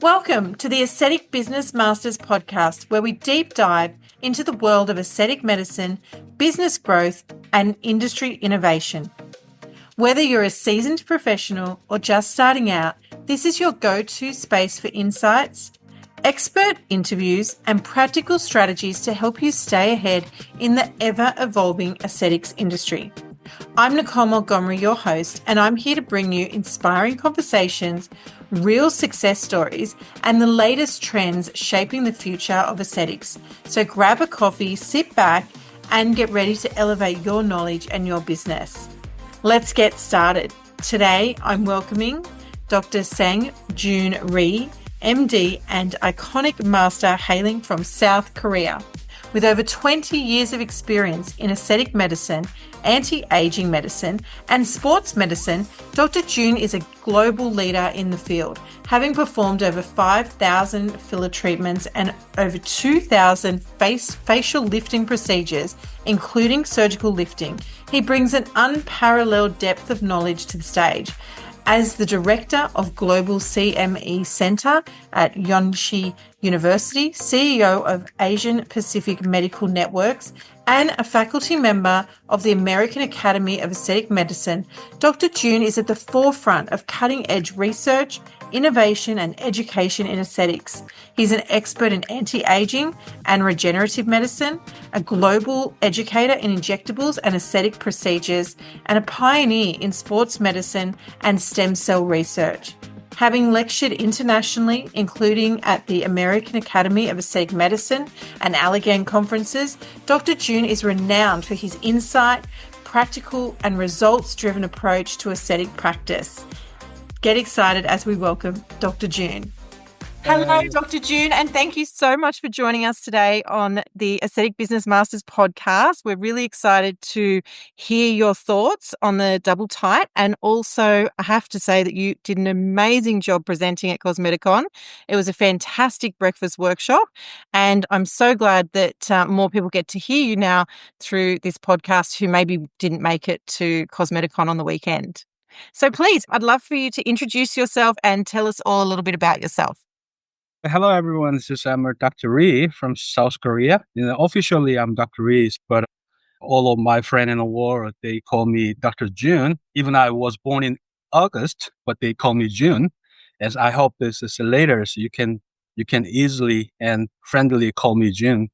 Welcome to the Aesthetic Business Masters podcast, where we deep dive into the world of aesthetic medicine, business growth, and industry innovation. Whether you're a seasoned professional or just starting out, this is your go-to space for insights, expert interviews, and practical strategies to help you stay ahead in the ever-evolving aesthetics industry. I'm Nicole Montgomery, your host, and I'm here to bring you inspiring conversations, real success stories, and the latest trends shaping the future of aesthetics. So grab a coffee, sit back, and get ready to elevate your knowledge and your business. Let's get started. Today, I'm welcoming Dr. June Rhee, MD and iconic master hailing from South Korea. With over 20 years of experience in aesthetic medicine, anti-aging medicine, and sports medicine, Dr. June is a global leader in the field, having performed over 5,000 filler treatments and over 2,000 facial lifting procedures, including surgical lifting. He brings an unparalleled depth of knowledge to the stage. As the Director of Global CME Center at Yonsei University, CEO of Asian Pacific Medical Networks, and a faculty member of the American Academy of Aesthetic Medicine, Dr. June is at the forefront of cutting-edge research, innovation, and education in aesthetics. He's an expert in anti-aging and regenerative medicine, a global educator in injectables and aesthetic procedures, and a pioneer in sports medicine and stem cell research. Having lectured internationally, including at the American Academy of Aesthetic Medicine and Allergan conferences, Dr. June is renowned for his insight, practical, and results-driven approach to aesthetic practice. Get excited as we welcome Dr. June. Hello, Dr. June, and thank you so much for joining us today on the Aesthetic Business Masters podcast. We're really excited to hear your thoughts on the double tight, and also I have to say that you did an amazing job presenting at Cosmeticon. It was a fantastic breakfast workshop, and I'm so glad that more people get to hear you now through this podcast who maybe didn't make it to Cosmeticon on the weekend. So please, I'd love for you to introduce yourself and tell us all a little bit about yourself. Hello, everyone. I'm Dr. Rhee from South Korea. Officially, I'm Dr. Rhee, but all of my friends in the world, they call me Dr. June. Even I was born in August, but they call me June. As I hope this is later, so you can easily and friendly call me June.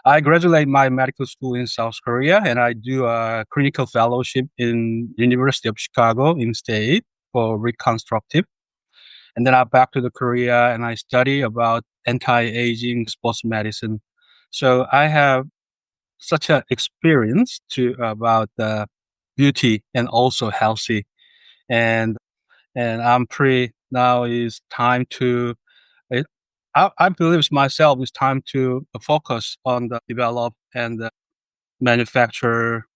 I graduated my medical school in South Korea, and I do a clinical fellowship in University of Chicago in state for reconstructive. And then I'm back to the Korea and I study about anti-aging sports medicine. So I have such an experience about beauty and also healthy. And I'm pretty now is time to, I believe myself it's time to focus on the develop and the manufacture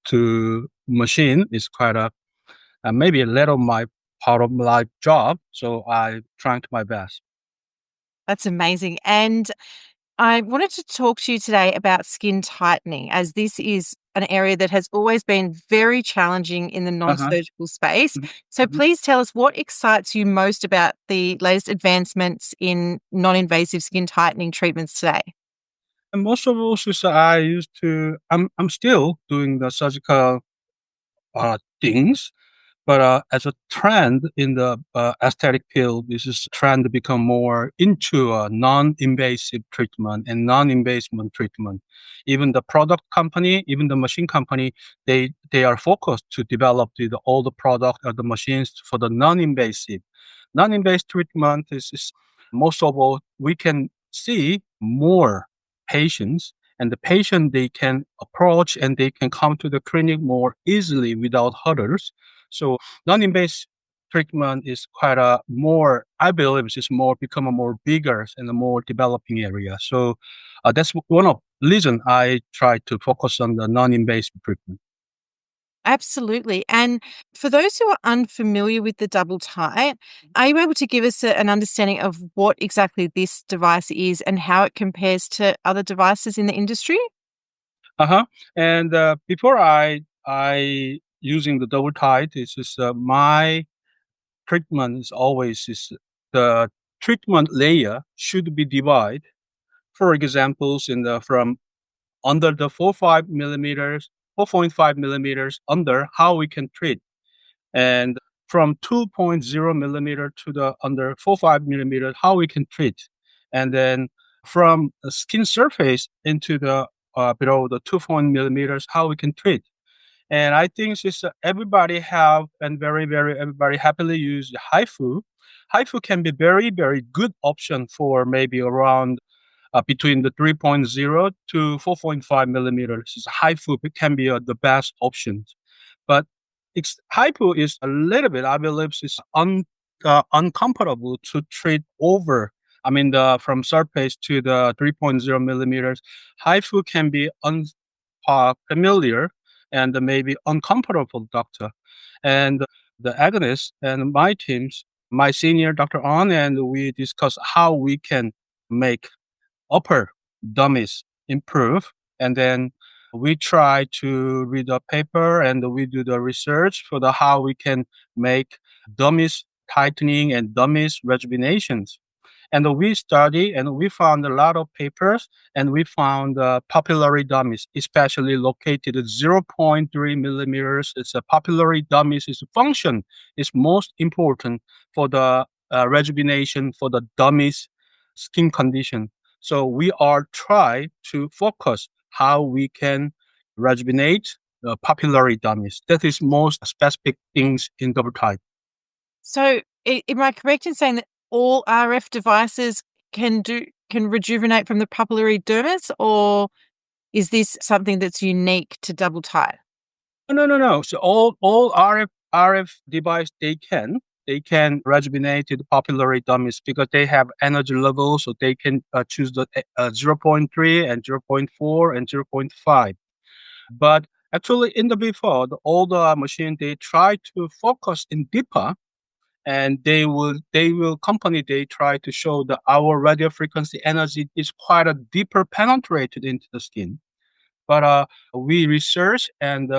to machine is quite maybe a little part of my job. So I'm trying to my best. That's amazing. And I wanted to talk to you today about skin tightening, as this is an area that has always been very challenging in the non-surgical space. So please tell us what excites you most about the latest advancements in non-invasive skin tightening treatments today. And most of those is I'm still doing the surgical things. But as a trend in the aesthetic field, this is a trend to become more into a non-invasive treatment and non-invasive treatment. Even the product company, even the machine company, they are focused to develop all the product or the machines for the non-invasive. Non-invasive treatment is most of all, we can see more patients, and the patient, they can approach and they can come to the clinic more easily without hurdles. So non-invasive treatment is quite I believe it's become a more bigger and a more developing area. So that's one of the reasons I try to focus on the non-invasive treatment. Absolutely. And for those who are unfamiliar with the double tight, are you able to give us an understanding of what exactly this device is and how it compares to other devices in the industry? And before I using the double tight, it's just my treatment is always the treatment layer should be divided. For examples, from under the 4.5 millimeters, 4.5 millimeters under how we can treat, and from 2.0 millimeter to the under 4.5 millimeters how we can treat, and then from the skin surface into the below the 2.0 millimeters how we can treat. And I think this everybody have and very everybody happily use HIFU. HIFU can be very good option for maybe around between the 3.0 to 4.5 millimeters. HIFU can be the best option. But hypo is a little bit, I believe, is uncomfortable to treat over. I mean, from surface to the 3.0 millimeters, hypo can be unfamiliar and maybe uncomfortable, doctor. And the agonist and my teams, my senior, Dr. On, and we discuss how we can make upper dummies improve. And then we try to read a paper and we do the research for the how we can make dummies tightening and dummies rejuvenations. And we study and we found a lot of papers and we found papillary dummies, especially located at zero point 0.3 millimeters. It's a papillary dummies. Its function is most important for the rejuvenation for the dummies skin condition. So we are try to focus how we can rejuvenate the papillary dummies. That is most specific things in double type. So am I correct in saying that all RF devices can rejuvenate from the papillary dermis, or is this something that's unique to double type? No. So all RF device they can rejuvenate the papillary dummies because they have energy levels, so they can choose the 0.3 and 0.4 and 0.5. But actually, in the before, the older machine they try to focus in deeper, and they will company they try to show that our radio frequency energy is quite a deeper penetrated into the skin. But we researched and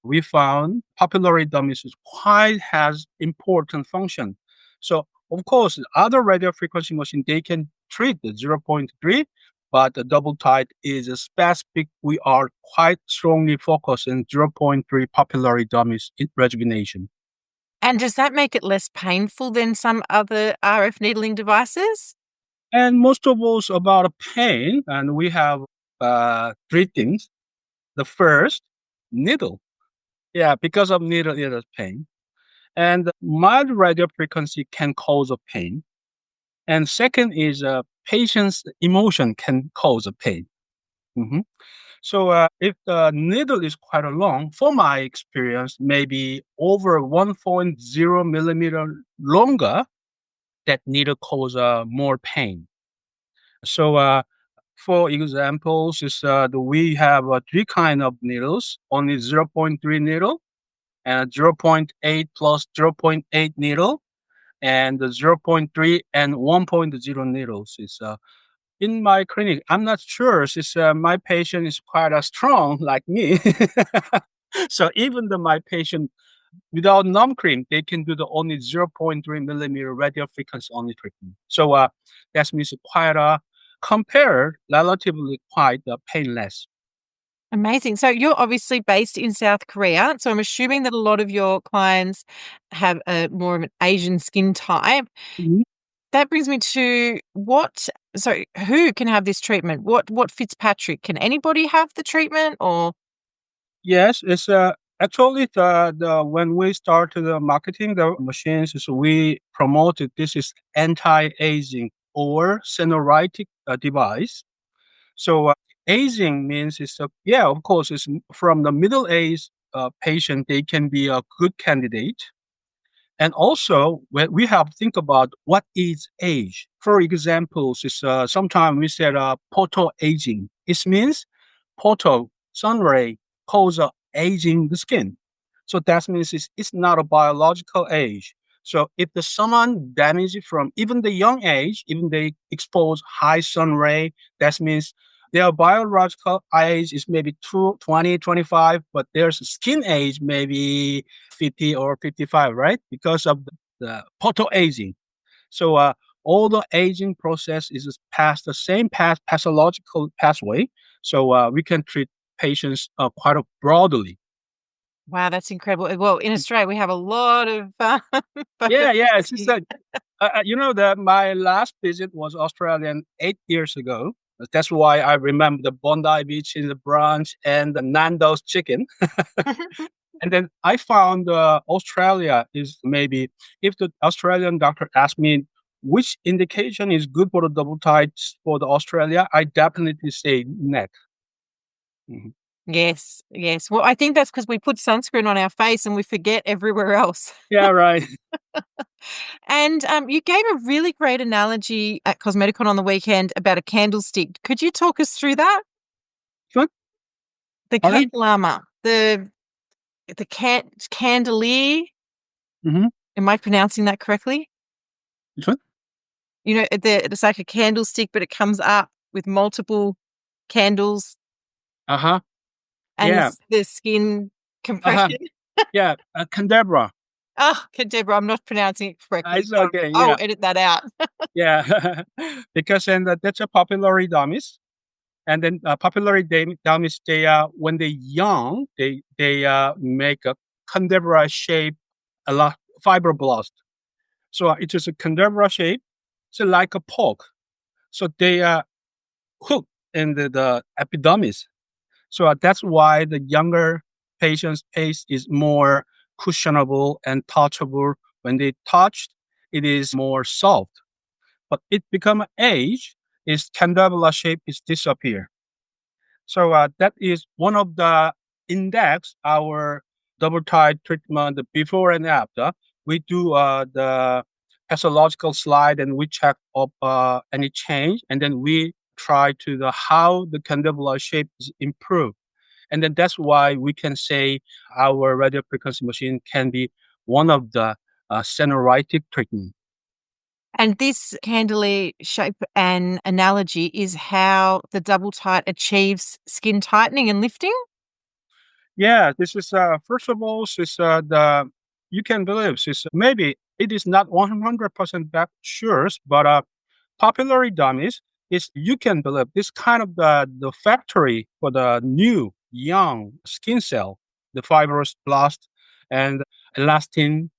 we found papillary dummies quite has important function. So of course, other radio frequency machine they can treat the zero point 0.3, but the double tight is a specific. We are quite strongly focused on zero point 0.3 papillary dummies in rejuvenation. And does that make it less painful than some other RF needling devices? And most of us about pain, and we have three things. The first, needle. Yeah, because of needle, it is pain. And mild radio frequency can cause a pain. And second is patient's emotion can cause a pain. Mhm. So if the needle is quite long, for my experience, maybe over 1.0 millimeter longer, that needle cause more pain. So for examples, we have three kind of needles, only zero point 0.3 needle, and zero point 0.8 plus zero point 0.8 needle, and the zero point 0.3 and 1.0 needles. Is in my clinic. I'm not sure since my patient is quite strong like me. So even though my patient without numb cream, they can do the only zero point 0.3 millimeter radio frequency only treatment. So that means quite compared relatively quite painless. Amazing. So you're obviously based in South Korea. So I'm assuming that a lot of your clients have a more of an Asian skin type. Mhm. That brings me to who can have this treatment? What Fitzpatrick? Can anybody have the treatment or? Yes, it's actually the when we started the marketing the machines, is we promoted this is anti-aging or senolytic device. So aging means it's yeah, of course, it's from the middle age patient they can be a good candidate. And also, when we have to think about what is age. For example, sometimes we said photo aging. It means photo sun ray cause aging the skin. So that means it's not a biological age. So if the someone damaged from even the young age, even they expose high sun ray, that means their biological age is maybe 20, 25, but their skin age maybe 50 or 55, right? Because of the photo aging. So all the aging process is past the same pathological pathway. So we can treat patients quite broadly. Wow, that's incredible. Well, in Australia, we have a lot of Yeah, photos. yeah. It's just like, that my last visit was Australian 8 years ago. That's why I remember the Bondi Beach in the brunch and the Nando's chicken. And then I found Australia is maybe, if the Australian doctor asked me which indication is good for the double tides for the Australia, I definitely say neck. Mhm. Yes, yes. Well, I think that's because we put sunscreen on our face and we forget everywhere else. Yeah, right. And you gave a really great analogy at Cosmeticon on the weekend about a candlestick. Could you talk us through that? Which one? The Pardon? candelabra, candelier. Hmm. Am I pronouncing that correctly? Which one? It's like a candlestick, but it comes up with multiple candles Uh huh. and Yeah. the skin Uh huh. compression. Yeah. Canberra. Oh, Deborah, I'm not pronouncing it correctly. It's Sorry. okay. I'll Yeah. edit that out. Yeah. Because and that's a papillary dummies. And then papillary dummies, they when they're young, they make a canberra shape, a lot fibroblast. So it is a canberra shape. It's like a poke. So they are hooked in the epidermis. So that's why the younger patient's face is more cushionable and touchable. When they touched, it is more soft. But it become age, its candelabra shape is disappear. So that is one of the index our double tide treatment the before and after. We do the pathological slide and we check up any change, and then we try to the how the candelabra shape is improved. And then that's why we can say our radio frequency machine can be one of the senolytic treatment. And this candelier shape and analogy is how the double tight achieves skin tightening and lifting. Yeah, this is first of all, this the you can believe this maybe it is not 100% back sure, but papillary dummies is you can believe this kind of the factory for the new young skin cell, the fibrous blast and elastin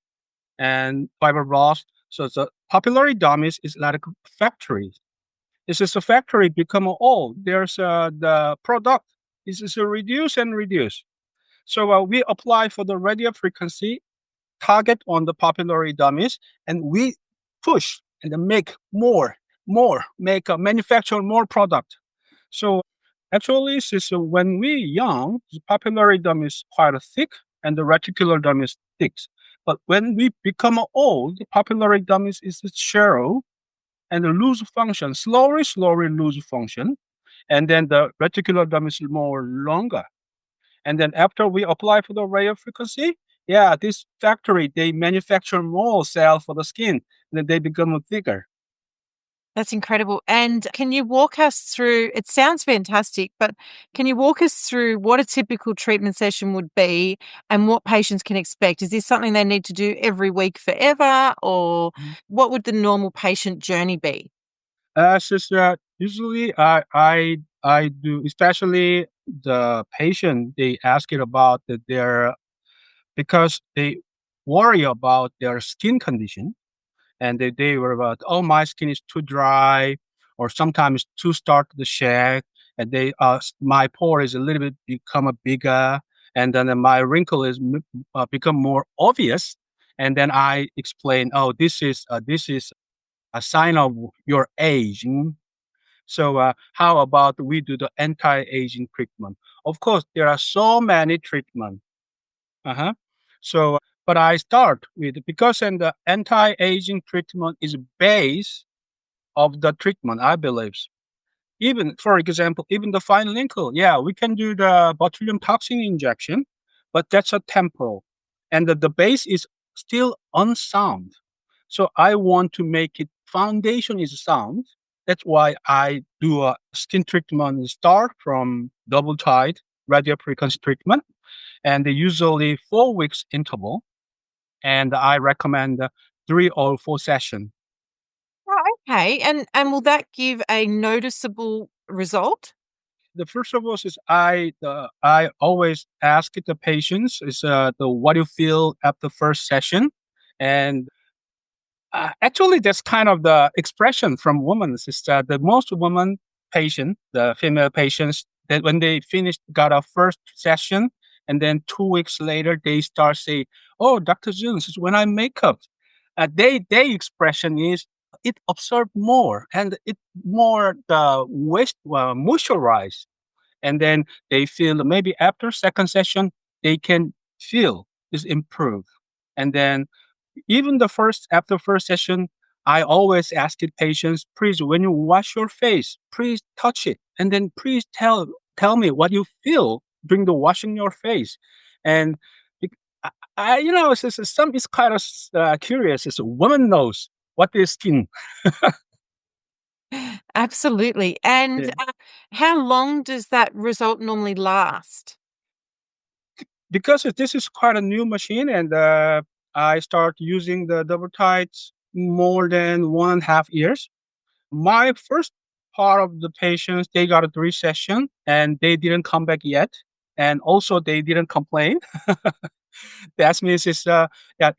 and fibroblast. So the papillary dummies is like a factory. This is a factory become old. There's the product. This is a reduce and reduce. So we apply for the radio frequency target on the papillary dummies, and we push and then make make manufacture more product. So actually, this, when we young, the papillary dummy is quite thick and the reticular dummy is thick. But when we become old, the papillary dummy is shallow and lose function, slowly lose function, and then the reticular dummy is more longer. And then after we apply for the radio frequency, yeah, this factory, they manufacture more cell for the skin, and then they become thicker. That's incredible. And can you walk us through, it sounds fantastic, but can you walk us through what a typical treatment session would be and what patients can expect? Is this something they need to do every week forever, or Mhm. what would the normal patient journey be? Sister, usually I do, especially the patient, they ask it about their, because they worry about their skin condition. And they were about, oh, my skin is too dry, or sometimes too start to shag, and they my pore is a little bit become a bigger, and then my wrinkle is become more obvious, and then I explain, oh, this is a sign of your aging. So how about we do the anti-aging treatment? Of course, there are so many treatments. Uh-huh. So, but I start with because and the anti-aging treatment is base of the treatment, I believe. Even for example, even the fine wrinkle, yeah, we can do the botulinum toxin injection, but that's a temporal, and the base is still unsound. So I want to make it foundation is sound. That's why I do a skin treatment start from double tide radio frequency treatment, and usually 4 weeks interval. And I recommend 3 or 4 sessions. Okay, and will that give a noticeable result? The first of all is I always ask the patients is the what you feel at the first session, and actually that's kind of the expression from women is that the most women patient, the female patients, that when they finish got a first session, and then 2 weeks later they start say, "Oh, Dr. June, this is when I make up." They expression is it absorb more and it more the waste moisturize, and then they feel maybe after second session they can feel is improved, and then even the first after first session I always ask the patients, please when you wash your face please touch it, and then please tell me what you feel during the washing your face. And bec- it's kind of curious, it's a woman knows what is skin. Absolutely. And how long does that result normally last? Because this is quite a new machine, and I start using the double tides more than 1.5 years. My first part of the patients, they got a 3 session and they didn't come back yet. And also they didn't complain. That means yeah,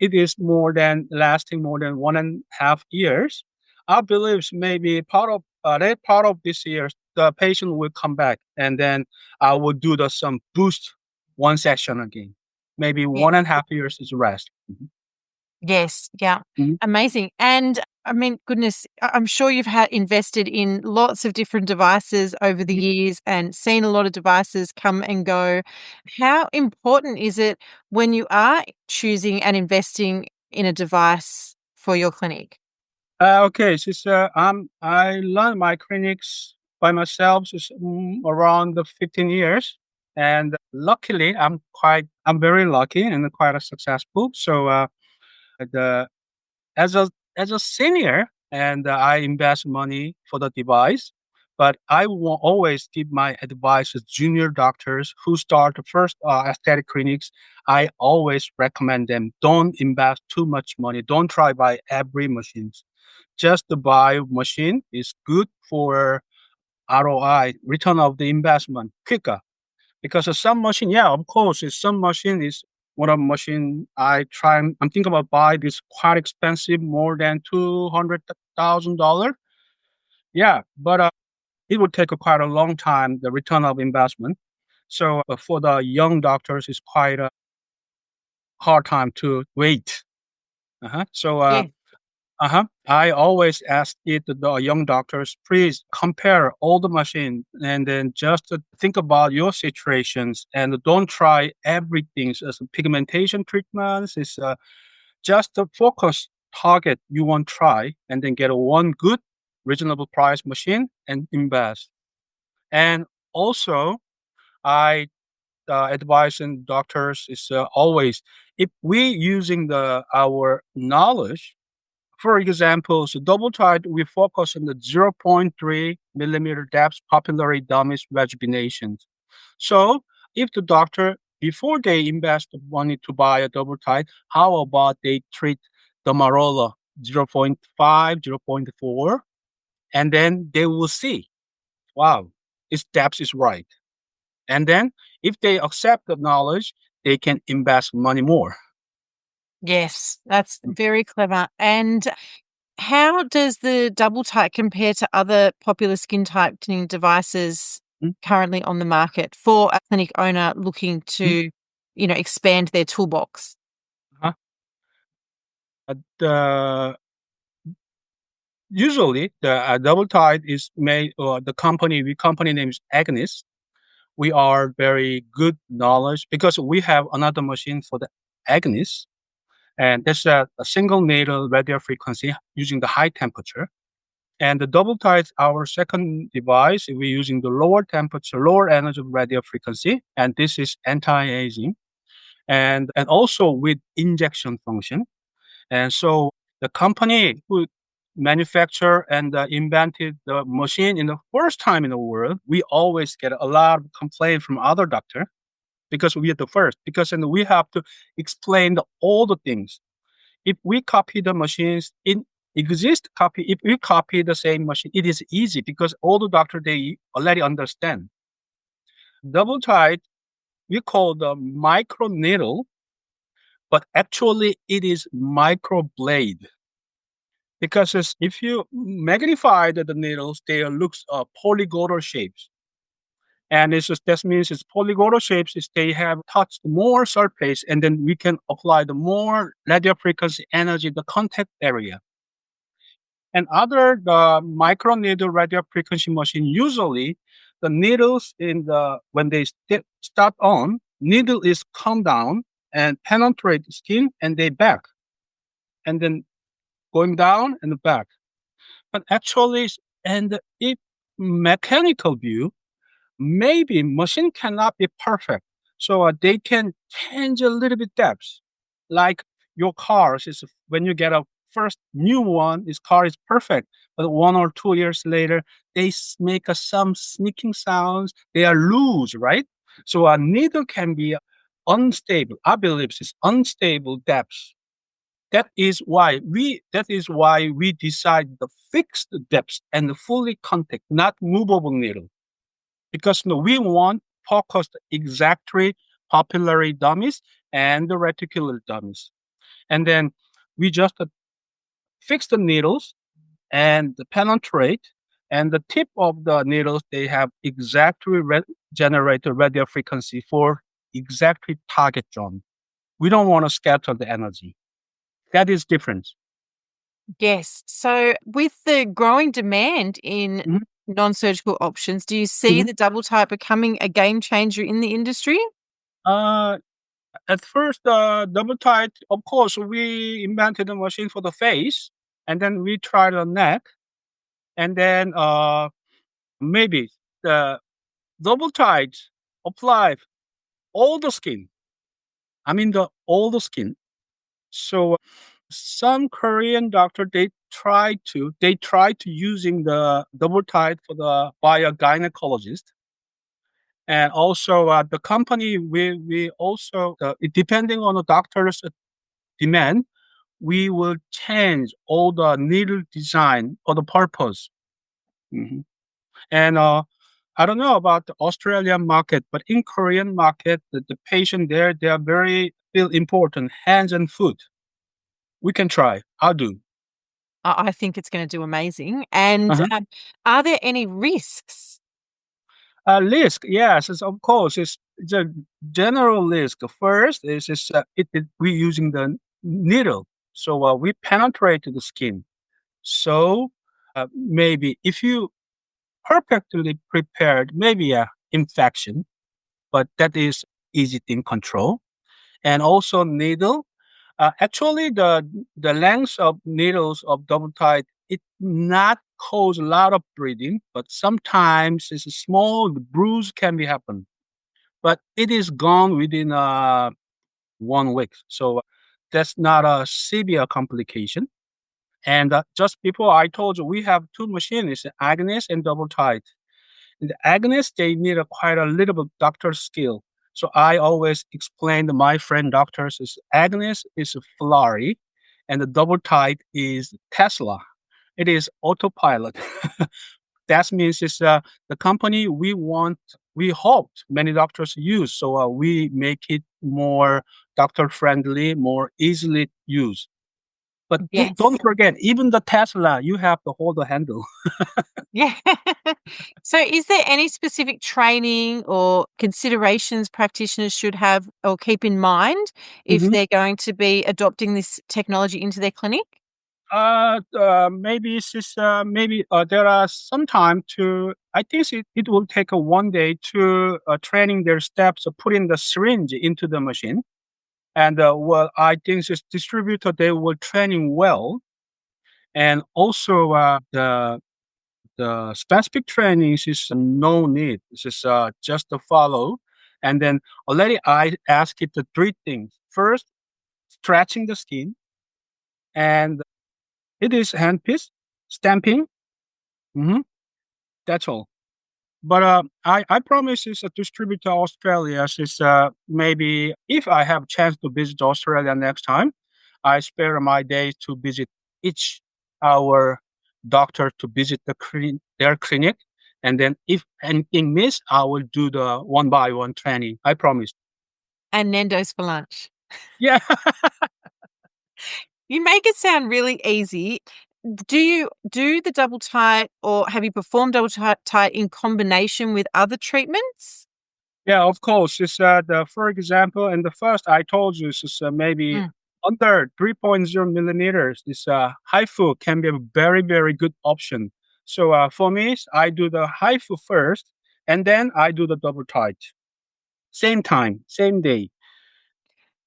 it is more than lasting more than 1.5 years. I believe maybe that part of this year, the patient will come back, and then I will do some boost 1 session again. Maybe Yeah. 1.5 years is rest. Yes. Yeah. Mhm. Amazing. And I mean, goodness, I'm sure you've had invested in lots of different devices over the years and seen a lot of devices come and go. How important is it when you are choosing and investing in a device for your clinic? Okay, I learned my clinics by myself around the 15 years, and luckily I'm very lucky and quite successful. So the as a senior, and I invest money for the device, but I will always give my advice to junior doctors who start the first aesthetic clinics. I always recommend them don't invest too much money. Don't try buy every machine. Just to buy machine is good for ROI, return of the investment, quicker. Because some machine, yeah, of course, some machine is one of machine I'm thinking about buy this quite expensive, more than $200,000. Yeah, but it would take quite a long time, the return of investment. So for the young doctors, it's quite a hard time to wait. So Yeah. I always ask the young doctors, please compare all the machines and then just think about your situations and don't try everything as pigmentation treatments. It's just the focus target you want to try and then get a one good reasonable price machine and invest. And also, I advise and doctors is always if we using our knowledge, for example, so double tide, we focus on the zero point 0.3 millimeter depth papillary dermis rejuvenation. So if the doctor, before they invest the money to buy a double tide, how about they treat the marola zero point 0.5, zero point 0.4, and then they will see, wow, its depth is right. And then if they accept the knowledge, they can invest money more. Yes, that's very clever. And how does the double tight compare to other popular skin tightening devices Mhm. currently on the market for a clinic owner looking Mhm. to, expand their toolbox? Uh-huh. The Usually, the double tide is made, or we company name is Agnes. We are very good knowledge because we have another machine for the Agnes, and that's a single needle radio frequency using the high temperature. And the double tide, our second device, we're using the lower temperature, lower energy radio frequency, and this is anti-aging, and also with injection function. And so the company who manufactured and invented the machine in the first time in the world, we always get a lot of complaint from other doctor because we are the first. Because then we have to explain all the things. If we copy the machines, exist copy. If you copy the same machine, it is easy because all the doctor they already understand. Double tight, we call the micro needle, but actually it is micro blade. Because if you magnify the needles, they looks polygonal shapes. And that means it's polygonal shapes is they have touched more surface, and then we can apply the more radio frequency energy, the contact area. And other the micro needle radio frequency machine, usually the needles in the when they start on, needle is come down and penetrate the skin and they back, and then going down and back. But actually, and if mechanical view, maybe machine cannot be perfect. So they can change a little bit depth. Like your cars is when you get a first new one, this car is perfect. But 1 or 2 years later, they make some sneaking sounds. They are loose, right? So a needle can be unstable. I believe it's unstable depth. That is why we decide the fixed depth and the fully contact, not movable needle. Because we want focused exactly papillary dermis and the reticular dermis. And then we just fix the needles and penetrate, and the tip of the needles, they have exactly generated radio frequency for exactly target zone. We don't want to scatter the energy. That is different. Yes. So, with the growing demand in Mhm. non-surgical options, do you see Mhm. the double type becoming a game changer in the industry? Uh, at first, double tight, of course, we invented a machine for the face, and then we tried the neck, and then maybe the double tight apply all the skin. I mean, the all the skin. So some Korean doctor they try to using the double tight for the by a gynecologist. And also, the company we also depending on the doctor's demand, we will change all the needle design for the purpose. Mhm. And I don't know about the Australian market, but in Korean market, the patient there they are very feel important hands and foot. We can try. I'll do. I think it's going to do amazing. And Uh-huh. are there any risks? Risk, yes, of course. It's a general risk. First is we using the needle, so we penetrate the skin. So maybe if you perfectly prepared, maybe a infection, but that is easy in control. And also needle. Actually, the length of needles of double tight it not cause a lot of bleeding, but sometimes it's a small bruise can be happen. But it is gone within 1 week, so that's not a severe complication. And just before I told you, we have two machines, agonist and double tight. In the agonist, they need quite a little bit doctor skill. So I always explain to my friend doctors is agonist is Ferrari and the double tight is Tesla. It is autopilot. That means it's the company we hoped many doctors use. So we make it more doctor friendly, more easily used. But Yes. don't forget, even the Tesla, you have to hold the handle. Yeah. So, is there any specific training or considerations practitioners should have or keep in mind if they're going to be adopting this technology into their clinic? Maybe it's just, maybe there are some time to. I think it will take 1 day to training their steps, putting the syringe into the machine. And well, I think this distributor they will training well, and also the specific trainings is no need. It's just to follow, and then already I ask it the three things. First, stretching the skin, and it is hand piece stamping. Mhm. That's all. But I promise is a distributor Australia is maybe if I have chance to visit Australia next time, I spare my days to visit each. our doctor to visit their clinic. And then if anything miss, I will do the one by one training. I promise. And Nando's for lunch. Yeah. You make it sound really easy. Do you do the double tight, or have you performed double tight in combination with other treatments? Yeah, of course. It's for example, in the first I told you, it's maybe Mm. under 3.0 millimeters. This HIFU can be a very, very good option. So for me, I do the HIFU first, and then I do the double tight. Same time, same day.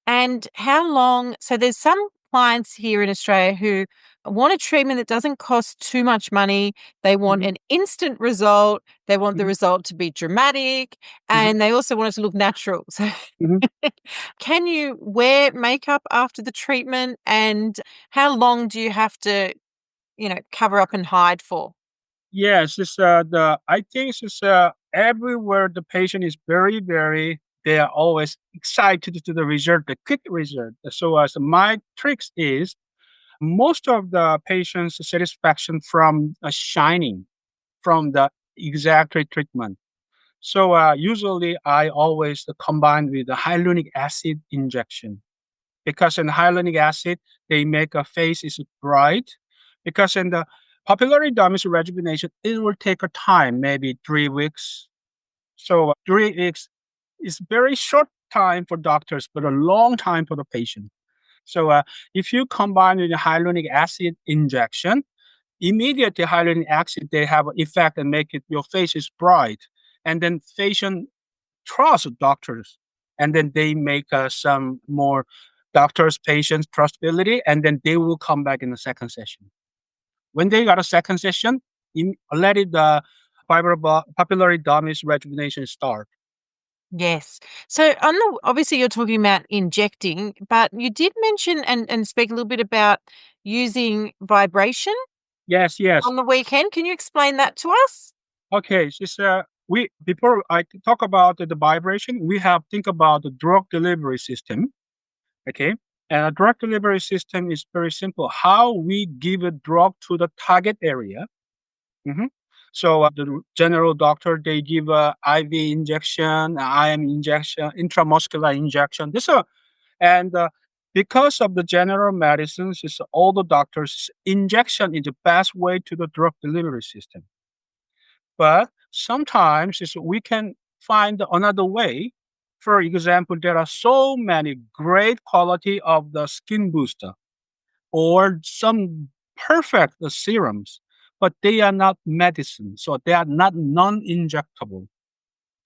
And how long? So there's some clients here in Australia who want a treatment that doesn't cost too much money. They want Mhm, an instant result. They want the mhm, result to be dramatic, mhm, and they also want it to look natural. So mhm. can you wear makeup after the treatment, and how long do you have to, cover up and hide for? Yes, it's the I think it's everywhere the patient is very, very they are always excited to the result, the quick result. So my tricks is most of the patient's satisfaction from shining from the exact treatment. So usually I always combine with the hyaluronic acid injection because in hyaluronic acid they make a face is bright because in the papillary dermis rejuvenation it will take a time maybe 3 weeks. So 3 weeks is very short time for doctors but a long time for the patient. So if you combine with the hyaluronic acid injection, immediately hyaluronic acid they have an effect and make it your face is bright, and then patient trust doctors, and then they make some more doctors patients trustability, and then they will come back in the second session. When they got a second session, let it papillary dermis rejuvenation start. Yes. So on the obviously you're talking about injecting, but you did mention and speak a little bit about using vibration Yes, yes. on the weekend. Can you explain that to us? Okay, so we before I talk about the vibration, we have think about the drug delivery system. Okay, and a drug delivery system is very simple. How we give a drug to the target area. Mhm. So the general doctor they give a IV injection, IM injection, intramuscular injection. This and because of the general medicines, is all the doctors injection is the best way to the drug delivery system. But sometimes we can find another way. For example, there are so many great quality of the skin booster or some perfect serums, but they are not medicine, so they are not non-injectable.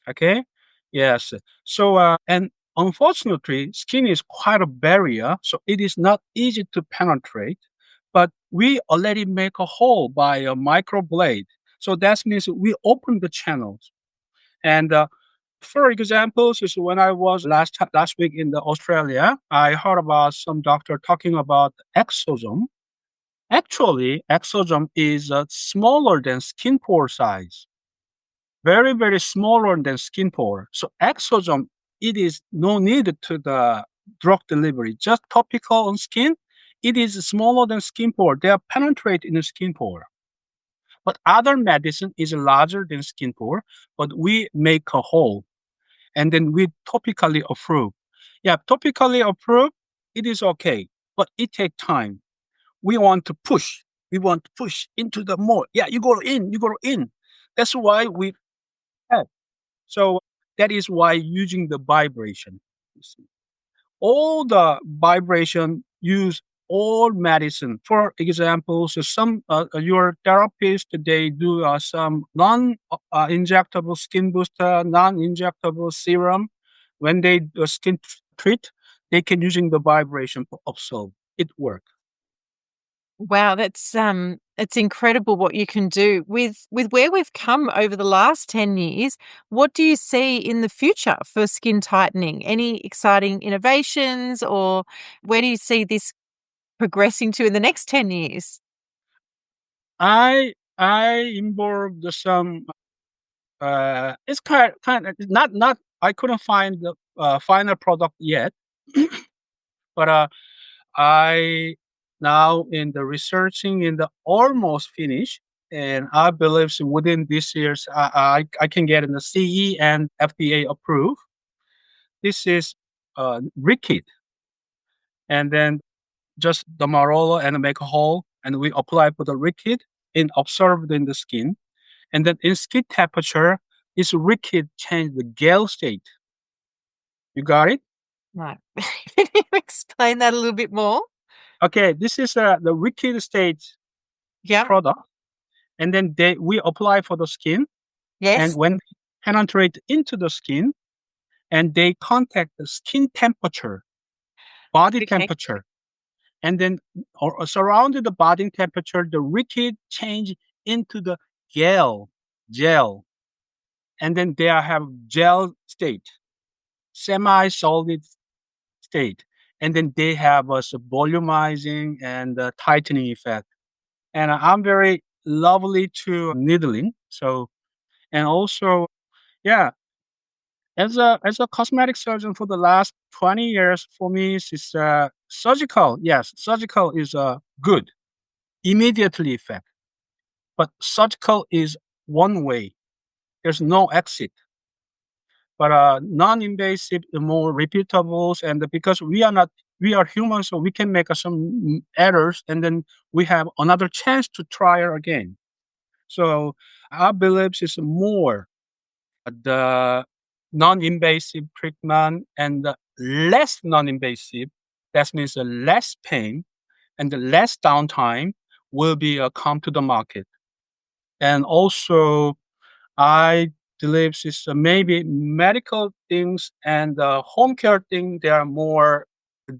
Okay, yes. So and unfortunately, skin is quite a barrier, so it is not easy to penetrate. But we already make a hole by a microblade, so that means we open the channels. And for example, is when I was last week in the Australia, I heard about some doctor talking about exosome. Actually, exosome is smaller than skin pore size, very, very smaller than skin pore. So exosome, it is no need to the drug delivery, just topical on skin. It is smaller than skin pore. They are penetrate in the skin pore. But other medicine is larger than skin pore, but we make a hole and then we topically approve. Yeah, topically approve, it is okay, but it takes time. We want to push. We want to push into the more. Yeah, you go in, you go in. That's why we have. So that is why using the vibration. You see. All the vibration use all medicine. For example, so some your therapist they do some non-injectable skin booster, non-injectable serum. When they do skin treat, they can using the vibration to absorb. It works. Wow, that's it's incredible what you can do with where we've come over the last 10 years. What do you see in the future for skin tightening? Any exciting innovations, or where do you see this progressing to in the next 10 years? I involved some it's kind of not I couldn't find the final product yet, but I now in the researching in the almost finish. And I believe so within this year's, I can get in the CE and FDA approved. This is Rickid. And then just the marolo and make a hole. And we apply for the Rickid in observed in the skin. And then in skin temperature, this Rickid change the gel state. You got it? Right. Can you explain that a little bit more? Okay, this is the Rickid state Yeah. product. And then we apply for the skin. And Yes. when they penetrate into the skin and they contact the skin temperature, body Okay. temperature, and then surrounded the body temperature, the Rickid change into the gel. And then they have gel state, semi-solid state. And then they have a volumizing and tightening effect. And I'm very lovely to needling. So, and also, yeah, as a cosmetic surgeon for the last 20 years, for me, it's surgical. Yes, surgical is good, immediately effect. But surgical is one way. There's no exit. But non-invasive, the more repeatables, and because we are humans, so we can make some errors, and then we have another chance to try again. So I believe it's more the non-invasive treatment and the less non-invasive. That means the less pain and the less downtime will be come to the market. And also, I believe it's maybe medical things and home care thing. They are more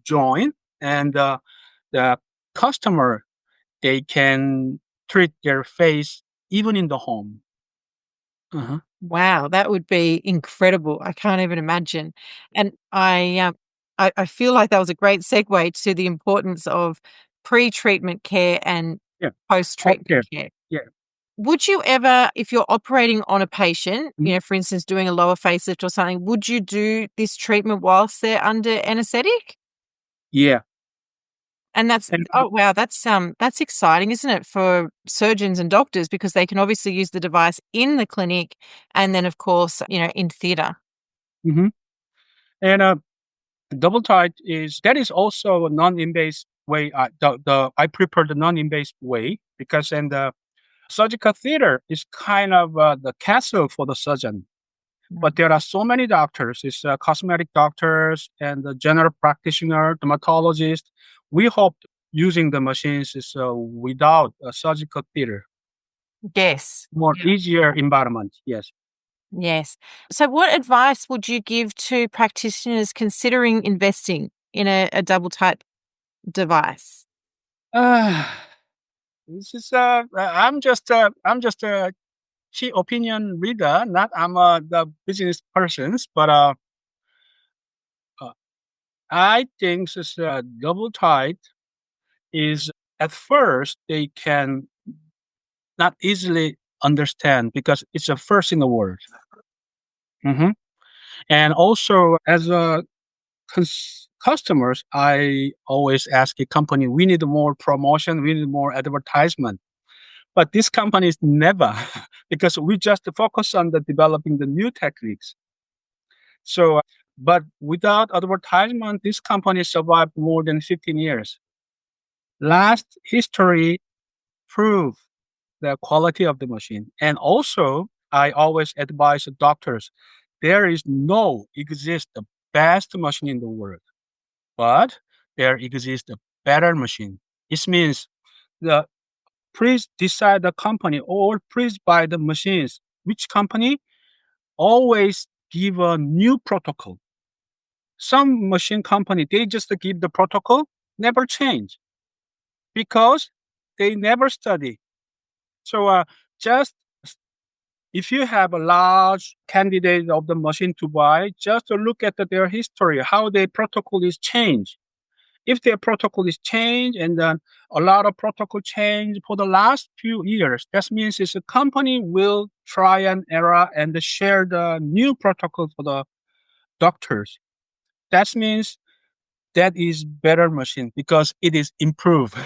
joint, and the customer they can treat their face even in the home. Uh-huh. Wow, that would be incredible. I can't even imagine. And I feel like that was a great segue to the importance of pre-treatment care and Yeah, home post-treatment care. care. Yeah. Would you ever, if you're operating on a patient, Mhm. for instance, doing a lower facelift or something, would you do this treatment whilst they're under anesthetic? Yeah. And that's And oh wow, that's exciting, isn't it, for surgeons and doctors because they can obviously use the device in the clinic and then of course, in theater. mhm. And double tight is that is also a non-invasive way. I prefer the non-invasive way because in the surgical theater is kind of the castle for the surgeon. But Mm. there are so many doctors. It's cosmetic doctors and the general practitioner, dermatologist. We hope using the machines is without a surgical theater, Yes. more Yeah. easier environment. Yes. Yes. So what advice would you give to practitioners considering investing in a double type device? Uh, this is I'm just a key opinion reader. Not I'm the business persons, but uh, I think this double tight is at first they can not easily understand because it's a first in the world. Mhm. And also, as a customers, I always ask a company, we need more promotion, we need more advertisement. But this company is never, because we just focus on the developing the new techniques. So, but without advertisement, this company survived more than 15 years. Last history prove the quality of the machine. And also, I always advise doctors, there is no exist the best machine in the world, but there exists a better machine. This means the please decide the company or please buy the machines. Which company always give a new protocol. Some machine company they just give the protocol, never change because they never study. So just if you have a large candidate of the machine to buy, just look at their history, how their protocol is changed. If their protocol is changed and then a lot of protocol change for the last few years, that means it's a company will try and error and share the new protocol for the doctors. That means that is better machine because it is improved.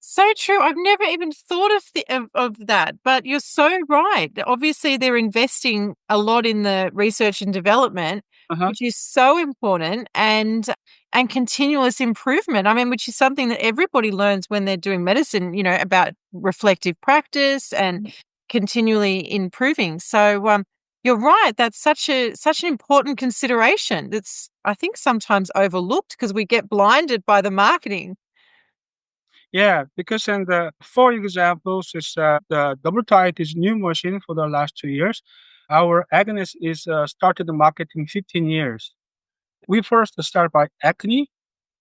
So true. I've never even thought of that, but you're so right. Obviously, they're investing a lot in the research and development, Uh-huh. which is so important, and continuous improvement. I mean, which is something that everybody learns when they're doing medicine. About reflective practice and continually improving. So, you're right. That's such an important consideration. That's, I think, sometimes overlooked because we get blinded by the marketing. Yeah, because in for examples, is the double tight is new machine for the last 2 years. Our agonist is started the marketing 15 years. We first start by acne,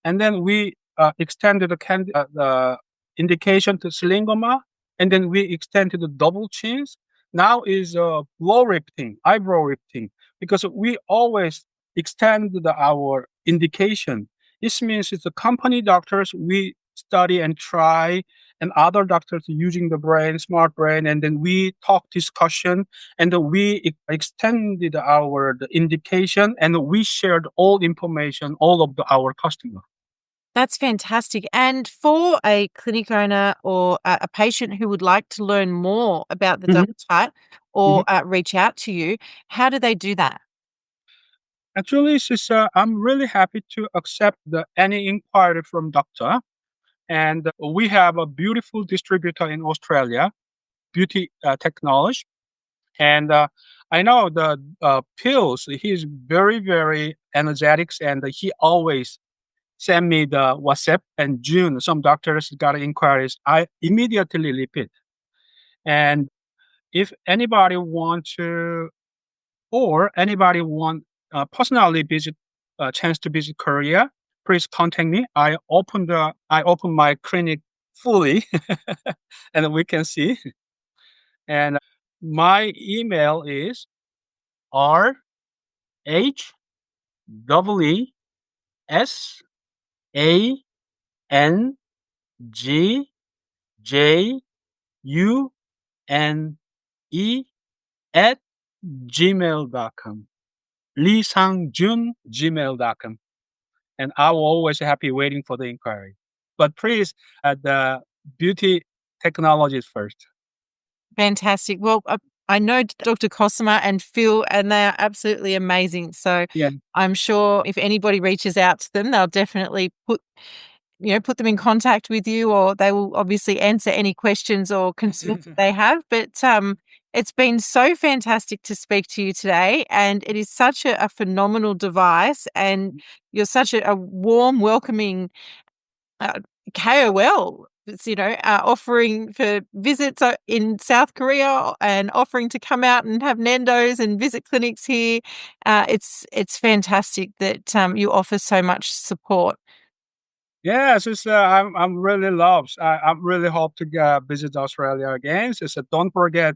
and then we extended the indication to selingoma, and then we extend to the double chins. Now is brow lifting, eyebrow lifting, because we always extend our indication. This means it's the company doctors we study and try, and other doctors using the brain, smart brain, and then we talk discussion, and we extended the indication, and we shared all information, all of our customer. That's fantastic. And for a clinic owner or a patient who would like to learn more about the Mhm, double type mhm. or reach out to you, how do they do that? Actually, sister, I'm really happy to accept any inquiry from doctor. And we have a beautiful distributor in Australia, Beauty Technology. And I know the pills, he's very, very energetic, and he always send me the WhatsApp. And June, some doctors got inquiries. I immediately repeat. And if anybody want to, or anybody want personally visit chance to visit Korea, please contact me. I open my clinic fully, and we can see. And my email is RHWESANGJUNE@gmail.com. leesangjun@gmail.com. And I will always happy waiting for the inquiry. But please, the beauty technologies first. Fantastic. Well, I know Dr. Cosima and Phil, and they are absolutely amazing. So Yeah. I'm sure if anybody reaches out to them, they'll definitely put them in contact with you, or they will obviously answer any questions or concerns that they have. But it's been so fantastic to speak to you today, and it is such a phenomenal device, and you're such a warm, welcoming uh, KOL. It's, offering for visits in South Korea and offering to come out and have Nando's and visit clinics here. It's fantastic that you offer so much support. Yes, I'm really loves. I'm really hope to visit Australia again. So don't forget,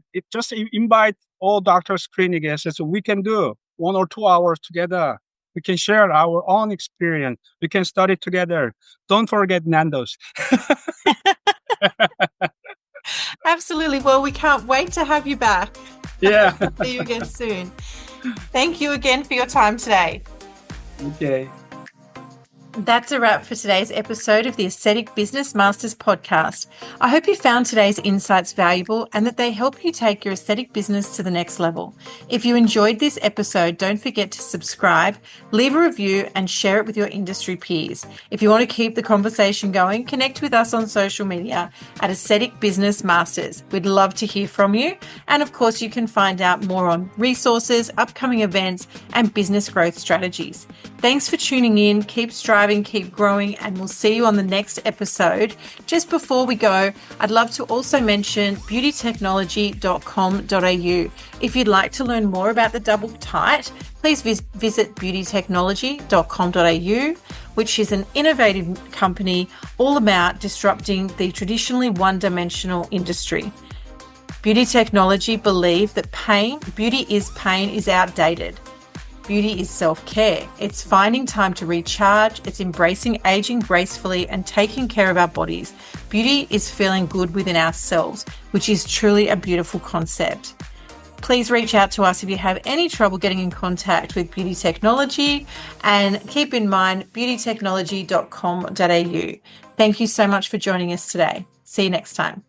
invite all doctors clinic. So we can do 1 or 2 hours together. We can share our own experience. We can study together. Don't forget Nando's. Absolutely. Well, we can't wait to have you back. Yeah. See you again soon. Thank you again for your time today. Okay. That's a wrap for today's episode of the Aesthetic Business Masters podcast. I hope you found today's insights valuable and that they help you take your aesthetic business to the next level. If you enjoyed this episode, don't forget to subscribe, leave a review, and share it with your industry peers. If you want to keep the conversation going, connect with us on social media at Aesthetic Business Masters. We'd love to hear from you. And of course, you can find out more on resources, upcoming events, and business growth strategies. Thanks for tuning in. Keep striving, keep growing, and we'll see you on the next episode. Just before we go, I'd love to also mention beautytechnology.com.au. If you'd like to learn more about the double tight, please visit beautytechnology.com.au, which is an innovative company all about disrupting the traditionally one-dimensional industry. Beauty Technology believe that beauty is pain is outdated. Beauty is self-care. It's finding time to recharge. It's embracing aging gracefully and taking care of our bodies. Beauty is feeling good within ourselves, which is truly a beautiful concept. Please reach out to us if you have any trouble getting in contact with Beauty Technology, and keep in mind beautytechnology.com.au. Thank you so much for joining us today. See you next time.